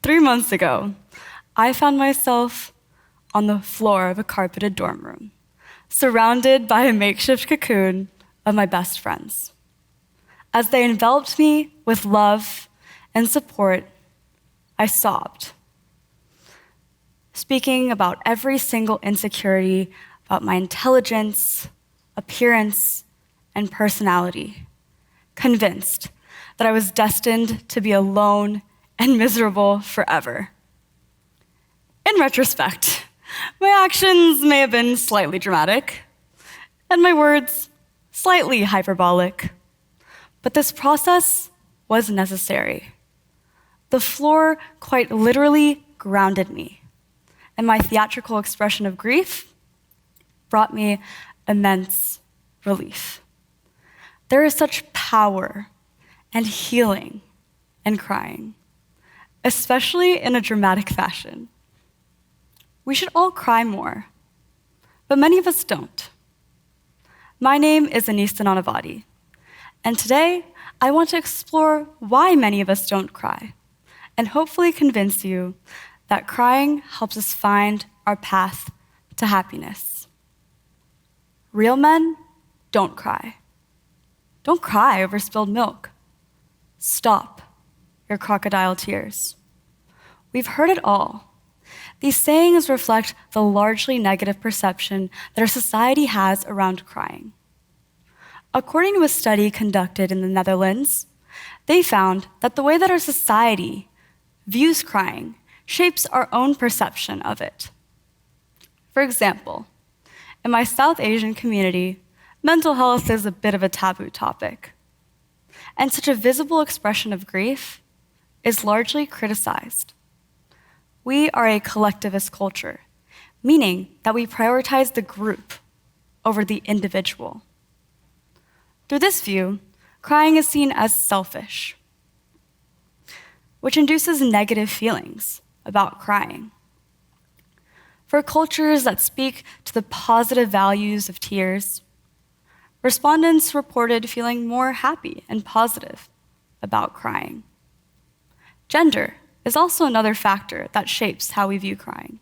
3 months ago, I found myself on the floor of a carpeted dorm room, surrounded by a makeshift cocoon of my best friends. As they enveloped me with love and support, I sobbed, speaking about every single insecurity about my intelligence, appearance, and personality, convinced that I was destined to be alone and miserable forever. In retrospect, my actions may have been slightly dramatic, and my words slightly hyperbolic, but this process was necessary. The floor quite literally grounded me, and my theatrical expression of grief brought me immense relief. There is such power and healing in crying, especially in a dramatic fashion. We should all cry more, but many of us don't. My name is Anisa Nanavati, and today I want to explore why many of us don't cry, and hopefully convince you that crying helps us find our path to happiness. Real men don't cry. Don't cry over spilled milk. Stop your crocodile tears. We've heard it all. These sayings reflect the largely negative perception that our society has around crying. According to a study conducted in the Netherlands, they found that the way that our society views crying shapes our own perception of it. For example, in my South Asian community, mental health is a bit of a taboo topic, and such a visible expression of grief is largely criticized. We are a collectivist culture, meaning that we prioritize the group over the individual. Through this view, crying is seen as selfish, which induces negative feelings about crying. For cultures that speak to the positive values of tears, respondents reported feeling more happy and positive about crying. Gender is also another factor that shapes how we view crying.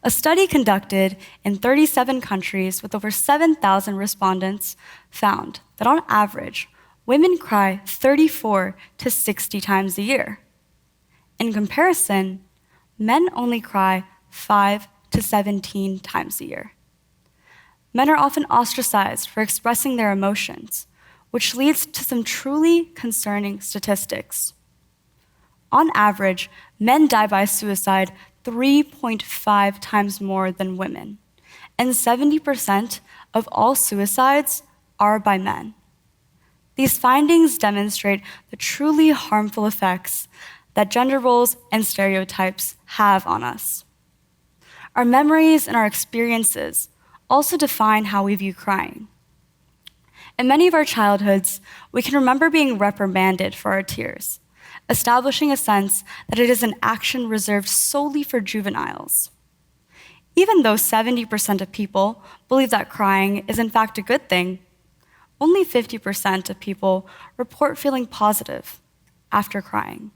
A study conducted in 37 countries with over 7,000 respondents found that on average, women cry 34 to 60 times a year. In comparison, men only cry 5 to 17 times a year. Men are often ostracized for expressing their emotions, which leads to some truly concerning statistics. On average, men die by suicide 3.5 times more than women, and 70% of all suicides are by men. These findings demonstrate the truly harmful effects that gender roles and stereotypes have on us. Our memories and our experiences also define how we view crying. In many of our childhoods, we can remember being reprimanded for our tears, establishing a sense that it is an action reserved solely for juveniles. Even though 70% of people believe that crying is in fact a good thing, only 50% of people report feeling positive after crying.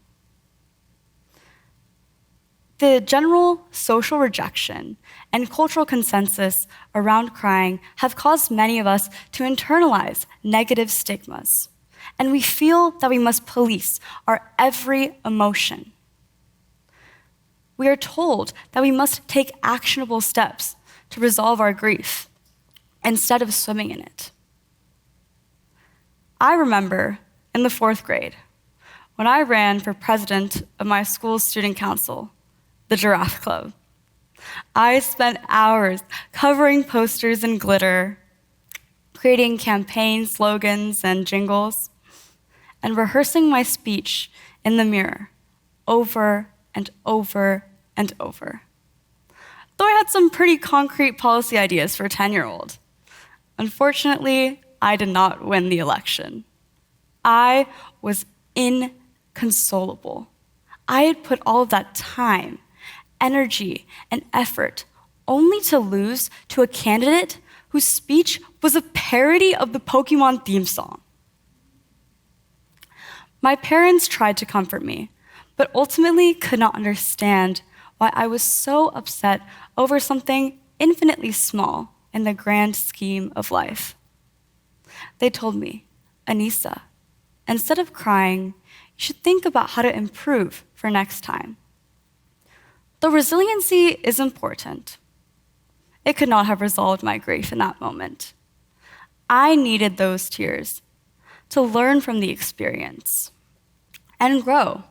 The general social rejection and cultural consensus around crying have caused many of us to internalize negative stigmas, and we feel that we must police our every emotion. We are told that we must take actionable steps to resolve our grief instead of swimming in it. I remember in the 4th grade when I ran for president of my school's student council, the Giraffe Club. I spent hours covering posters in glitter, creating campaign slogans and jingles, and rehearsing my speech in the mirror over and over and over. Though I had some pretty concrete policy ideas for a 10-year-old. Unfortunately, I did not win the election. I was inconsolable. I had put all of that time, energy, and effort only to lose to a candidate whose speech was a parody of the Pokemon theme song. My parents tried to comfort me, but ultimately could not understand why I was so upset over something infinitely small in the grand scheme of life. They told me, Anisa, instead of crying, you should think about how to improve for next time. Though resiliency is important, it could not have resolved my grief in that moment. I needed those tears to learn from the experience and grow.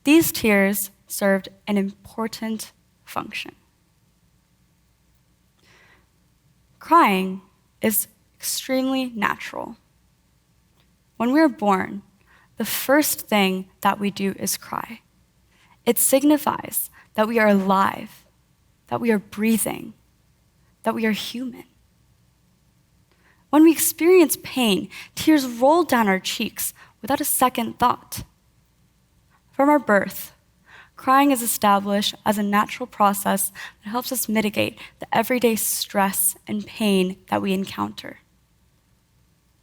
These tears served an important function. Crying is extremely natural. When we are born, the first thing that we do is cry. It signifies that we are alive, that we are breathing, that we are human. When we experience pain, tears roll down our cheeks without a second thought. From our birth, crying is established as a natural process that helps us mitigate the everyday stress and pain that we encounter.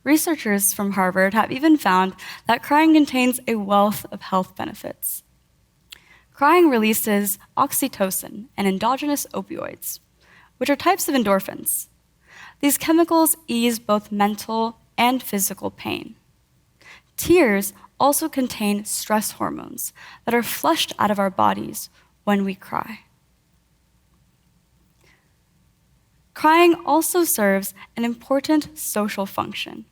Researchers from Harvard have even found that crying contains a wealth of health benefits. Crying releases oxytocin and endogenous opioids, which are types of endorphins. These chemicals ease both mental and physical pain. Tears also contain stress hormones that are flushed out of our bodies when we cry. Crying also serves an important social function.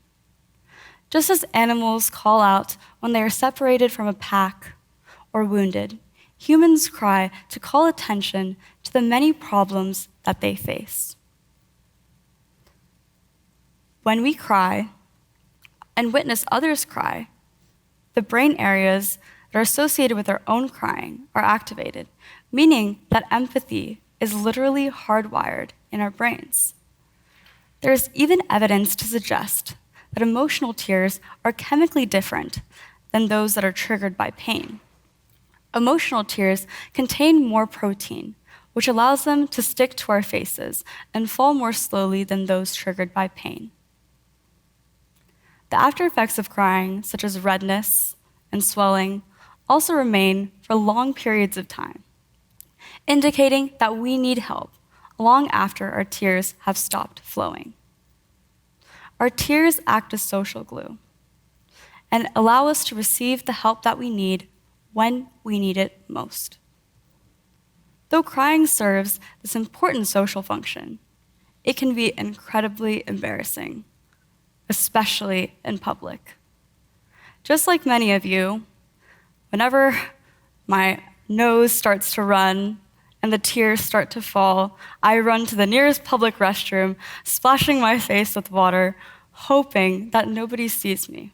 Just as animals call out when they are separated from a pack or wounded, humans cry to call attention to the many problems that they face. When we cry and witness others cry, the brain areas that are associated with our own crying are activated, meaning that empathy is literally hardwired in our brains. There is even evidence to suggest that emotional tears are chemically different than those that are triggered by pain. Emotional tears contain more protein, which allows them to stick to our faces and fall more slowly than those triggered by pain. The after effects of crying, such as redness and swelling, also remain for long periods of time, indicating that we need help long after our tears have stopped flowing. Our tears act as social glue and allow us to receive the help that we need when we need it most. Though crying serves this important social function, it can be incredibly embarrassing, especially in public. Just like many of you, whenever my nose starts to run and the tears start to fall, I run to the nearest public restroom, splashing my face with water, hoping that nobody sees me.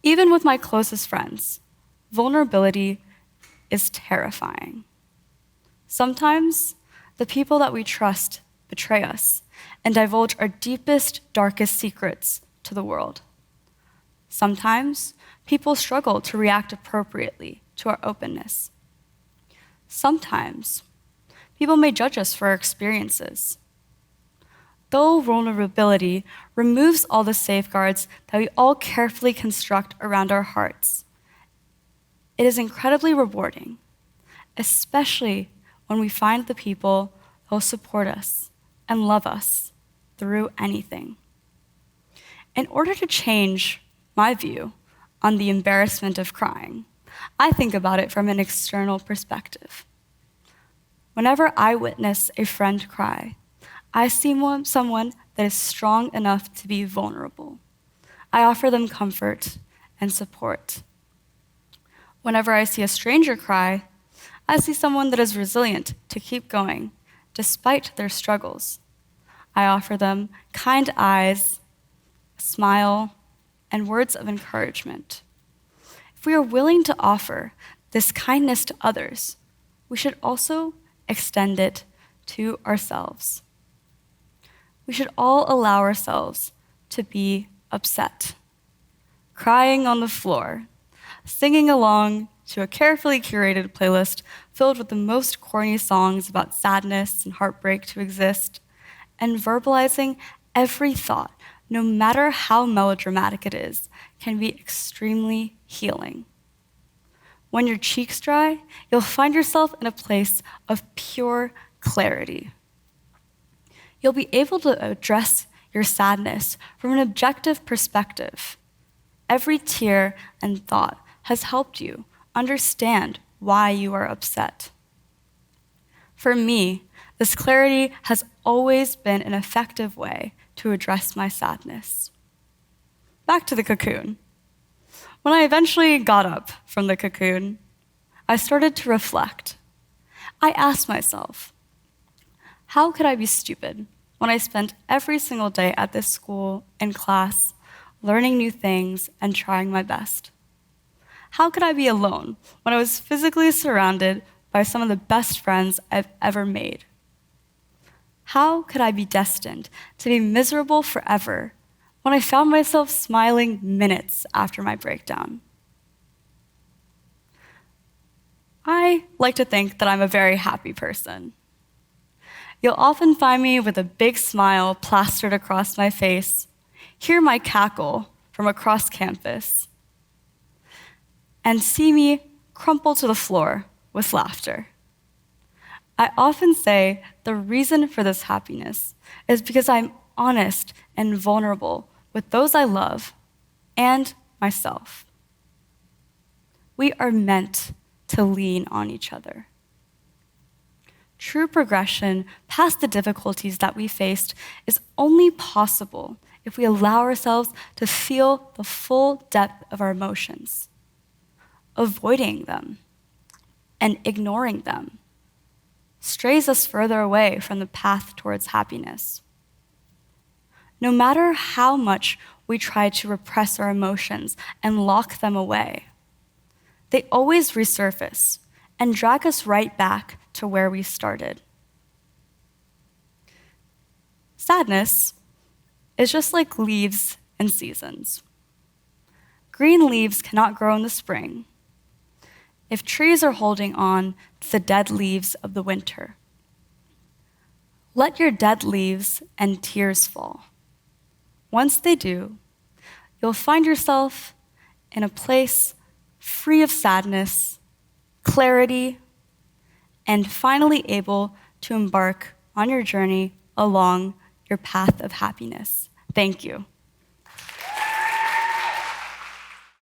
Even with my closest friends, vulnerability is terrifying. Sometimes the people that we trust betray us and divulge our deepest, darkest secrets to the world. Sometimes people struggle to react appropriately to our openness. Sometimes people may judge us for our experiences. Though vulnerability removes all the safeguards that we all carefully construct around our hearts, it is incredibly rewarding, especially when we find the people who will support us and love us through anything. In order to change my view on the embarrassment of crying, I think about it from an external perspective. Whenever I witness a friend cry, I see someone that is strong enough to be vulnerable. I offer them comfort and support. Whenever I see a stranger cry, I see someone that is resilient to keep going despite their struggles. I offer them kind eyes, a smile, and words of encouragement. If we are willing to offer this kindness to others, we should also extend it to ourselves. We should all allow ourselves to be upset, crying on the floor, singing along to a carefully curated playlist filled with the most corny songs about sadness and heartbreak to exist, and verbalizing every thought, no matter how melodramatic it is, can be extremely healing. When your cheeks dry, you'll find yourself in a place of pure clarity. You'll be able to address your sadness from an objective perspective. Every tear and thought has helped you understand why you are upset. For me, this clarity has always been an effective way to address my sadness. Back to the cocoon. When I eventually got up from the cocoon, I started to reflect. I asked myself, how could I be stupid when I spent every single day at this school, in class, learning new things and trying my best? How could I be alone when I was physically surrounded by some of the best friends I've ever made? How could I be destined to be miserable forever when I found myself smiling minutes after my breakdown? I like to think that I'm a very happy person. You'll often find me with a big smile plastered across my face, hear my cackle from across campus, and see me crumple to the floor with laughter. I often say the reason for this happiness is because I'm honest and vulnerable with those I love and myself. We are meant to lean on each other. True progression past the difficulties that we faced is only possible if we allow ourselves to feel the full depth of our emotions. Avoiding them and ignoring them strays us further away from the path towards happiness. No matter how much we try to repress our emotions and lock them away, they always resurface and drag us right back to where we started. Sadness is just like leaves and seasons. Green leaves cannot grow in the spring if trees are holding on to the dead leaves of the winter. Let your dead leaves and tears fall. Once they do, you'll find yourself in a place free of sadness, clarity, and finally able to embark on your journey along your path of happiness. Thank you.